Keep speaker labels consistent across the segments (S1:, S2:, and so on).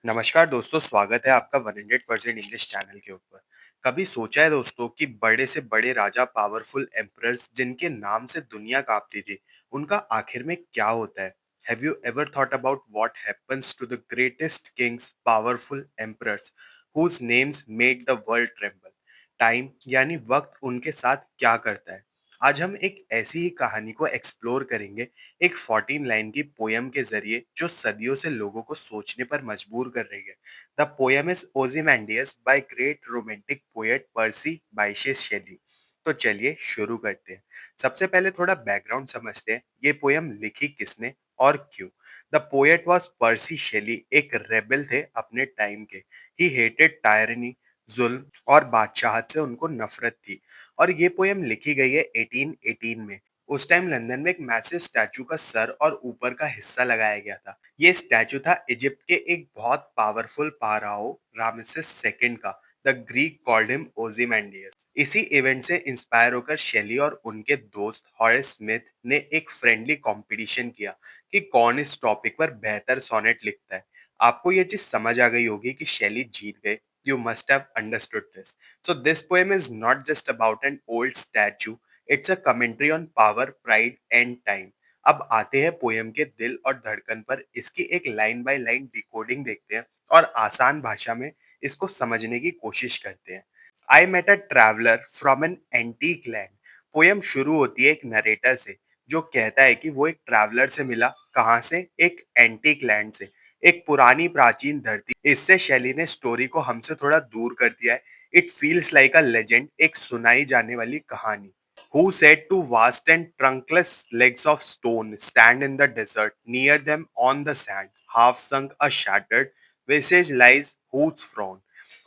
S1: नमस्कार दोस्तों, स्वागत है आपका 100% इंग्लिश चैनल के ऊपर। कभी सोचा है दोस्तों कि बड़े से बड़े राजा, पावरफुल एम्परर्स जिनके नाम से दुनिया कांपती थी, उनका आखिर में क्या होता है? Have you ever thought about what happens to the greatest kings, powerful emperors whose names made the world tremble? Time यानी वक्त उनके साथ क्या करता है? आज हम एक ऐसी ही कहानी को एक्सप्लोर करेंगे, एक 14 लाइन की पोयम के जरिए जो सदियों से लोगों को सोचने पर मजबूर कर रही है। द पोयम इज ओzymandias by great romantic poet Percy Bysshe Shelley. तो चलिए शुरू करते हैं। सबसे पहले थोड़ा बैकग्राउंड समझते हैं, ये पोयम लिखी किसने और क्यों। द पोएट वाज पर्सी शेली, एक रेबेल थे अपने टाइम के। ही हेटेड टायरनी, जुल्म और बादशाहत से उनको नफरत थी। और ये पोयम लिखी गई है 1818 में। उस टाइम लंदन में एक मैसिव स्टैचू का सर और ऊपर का हिस्सा लगाया गया था। ये स्टैचू था इजिप्ट के एक बहुत पावरफुल पाराओ रामेसेस सेकंड का। The Greek called him Ozymandias. इसी इवेंट से इंस्पायर होकर शेली और उनके दोस्त हॉरेस स्मिथ ने एक फ्रेंडली कंपटीशन किया कि कौन इस टॉपिक पर बेहतर सोनेट लिखता है। आपको ये चीज समझ आ गई होगी कि शेली जीत गए। You must have understood this. So this poem is not just about an old statue. It's a commentary on power, pride and time. अब आते हैं पोयम के दिल और धड़कन पर। इसकी एक लाइन बाय लाइन डिकोडिंग देखते हैं और आसान भाषा में इसको समझने की कोशिश करते हैं। I met a traveller from an antique land. Poem शुरू होती है एक नरेटर से जो कहता है कि वो एक ट्रैवलर से मिला। कहाँ से? एक एंटीक लैंड से, एक पुरानी प्राचीन धरती। इससे शैली ने स्टोरी को हमसे थोड़ा दूर कर दिया है। It feels like a legend, एक सुनाई जाने वाली कहानी। Who said to vast and trunkless legs of stone stand in the desert, near them on the sand, half sunk a shattered visage lies whose frown।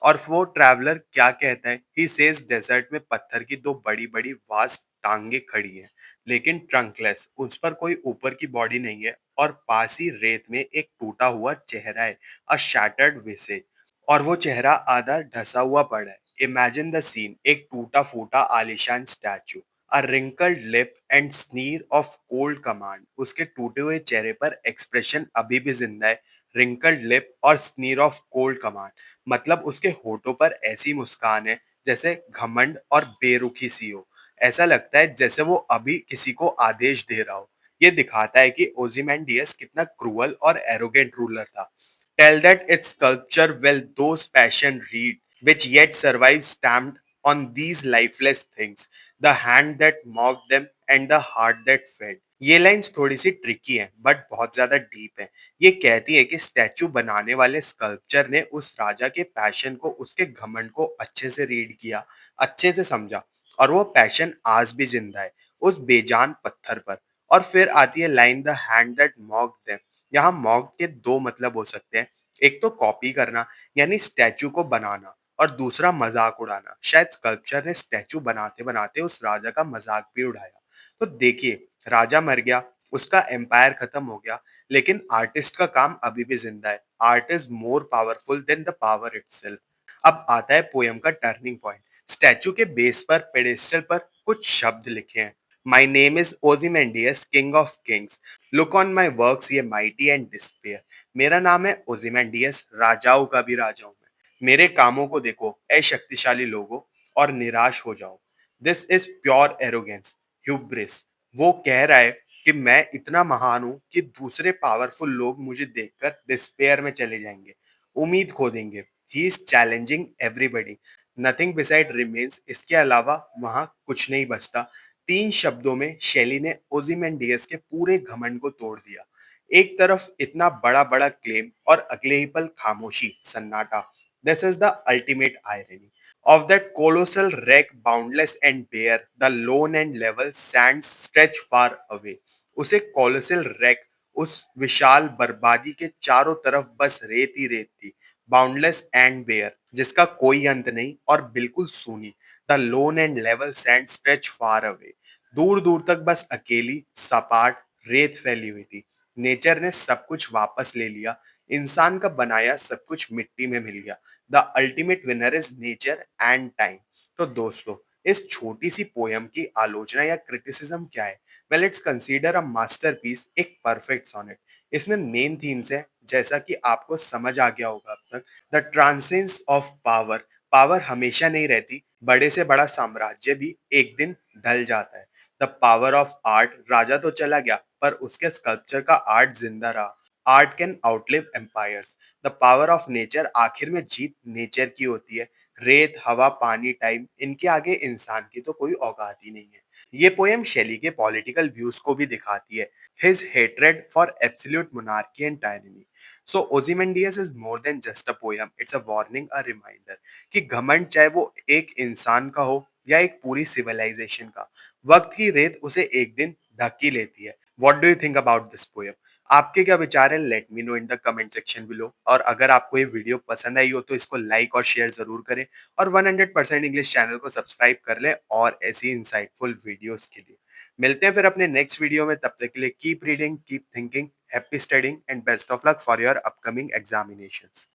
S1: और वो traveller क्या कहता है? ही सेज डेजर्ट में पत्थर की दो बड़ी बड़ी वास्ट टांगे खड़ी हैं, लेकिन ट्रंकलेस, उस पर कोई ऊपर की बॉडी नहीं है। और पास ही रेत में एक टूटा हुआ चेहरा है, अ शैटर्ड विसेज। और वो चेहरा आधा ढसा हुआ पड़ा है। इमेजिन द सीन, एक टूटा फूटा आलिशान statue, a wrinkled lip and sneer of cold command. उसके टूटे हुए चेहरे पर एक्सप्रेशन अभी भी जिंदा है। रिंकल्ड लिप और स्नीर ऑफ कोल्ड कमांड मतलब उसके होठों पर ऐसी मुस्कान है जैसे घमंड और बेरुखी सी हो। ऐसा लगता है जैसे वो अभी किसी को आदेश दे रहा हो। ये दिखाता है कि ओzymandias कितना क्रूअल और एरोगेंट रूलर था। Tell that its sculpture will those passion read, which yet survive stamped on these lifeless things, the hand that mocked them and the heart that fed। ये लाइंस थोड़ी सी ट्रिकी हैं but बहुत ज्यादा deep हैं। ये कहती है कि स्टैचू बनाने वाले स्कल्पचर ने उस राजा के पैशन को, उसके घमंड को अच्छे से रीड किया, अच्छे से समझा। और वो पैशन आज भी जिंदा है उस बेजान पत्थर पर। और फिर आती है line, the hand that mocked them. यहाँ मॉक के दो मतलब हो सकते हैं। एक तो कॉपी करना यानी स्टैचू को बनाना, और दूसरा मजाक उड़ाना। शायद स्कल्पचर ने स्टैचू बनाते बनाते उस राजा का मजाक भी उड़ाया। तो देखिए, राजा मर गया, उसका एम्पायर खत्म हो गया, लेकिन आर्टिस्ट का काम अभी भी जिंदा है। Art is more powerful than the power itself. अब आता है पोयम का टर्निंग पॉइंट। स्टैचू के बेस पर, पेडेस्टल पर कुछ शब्द लिखे हैं। My name is Ozymandias, king of kings. Look on my works, ye mighty and despair. मेरा नाम है ओzymandias, राजाओं का भी राजा हूं मैं। मेरे कामों को देखो ऐ शक्तिशाली लोगों, और निराश हो जाओ। This is pure arrogance, hubris. वो कह रहा है कि मैं इतना महान हूं कि दूसरे पावरफुल लोग मुझे देखकर डिस्पेयर में चले जाएंगे, उम्मीद खो देंगे। He is challenging everybody, nothing beside remains. इसके अलावा वहां कुछ नहीं बचता। तीन शब्दों में शैली ने ओzymandias के पूरे घमंड को तोड़ दिया। एक तरफ इतना बड़ा बड़ा क्लेम और अगले ही पल खामोशी, सन्नाटा। This is the ultimate irony of that colossal wreck, boundless and bare, the lone and level sands stretch far away। उसे colossal wreck, उस विशाल बर्बादी के चारों तरफ बस रेत ही रेत थी। बाउंडलेस एंड बेयर, जिसका कोई अंत नहीं और बिल्कुल सूनी। The loan and level sand stretch far away, दूर दूर तक बस अकेली सपाट रेत फैली हुई थी। नेचर ने सब कुछ वापस ले लिया। इंसान का बनाया सब कुछ मिट्टी में मिल गया। The ultimate winner is nature and time. तो दोस्तों, इस छोटी सी पोयम की आलोचना या क्रिटिसिज्म क्या है? Well, it's consider a masterpiece, एक परफेक्ट सोनेट। इसमें मेन थीम्स हैं, जैसा कि आपको समझ आ गया होगा अब तक, द ट्रांसेंस ऑफ पावर। पावर हमेशा नहीं रहती, बड़े से बड़ा साम्राज्य भी एक दिन ढल जाता है। द पावर ऑफ आर्ट, राजा तो चला गया पर उसके स्कल्पचर का आर्ट जिंदा रहा। Art can outlive empires. The power of nature, आखिर में जीत नेचर की होती है। रेत, हवा, पानी, टाइम, इनके आगे इंसान की तो कोई औकात ही नहीं है। ये पोयम शेली के पॉलिटिकल व्यूज को भी दिखाती है, his hatred for absolute monarchy and tyranny. So Ozymandias is more than just a poem, it's a warning, a reminder कि घमंड चाहे वो एक इंसान का हो या एक पूरी सिविलाइजेशन का, वक्त की रेत उसे एक दिन ढक ही लेती है। What do you think about this poem? आपके क्या विचार हैं? Let me know in the comment section below. और अगर आपको ये वीडियो पसंद आई हो तो इसको लाइक और शेयर जरूर करें, और 100% इंग्लिश चैनल को सब्सक्राइब कर लें और ऐसी इंसाइटफुल वीडियोस के लिए। मिलते हैं फिर अपने नेक्स्ट वीडियो में, तब तक के लिए keep reading, keep thinking, happy studying and best of luck for your upcoming examinations.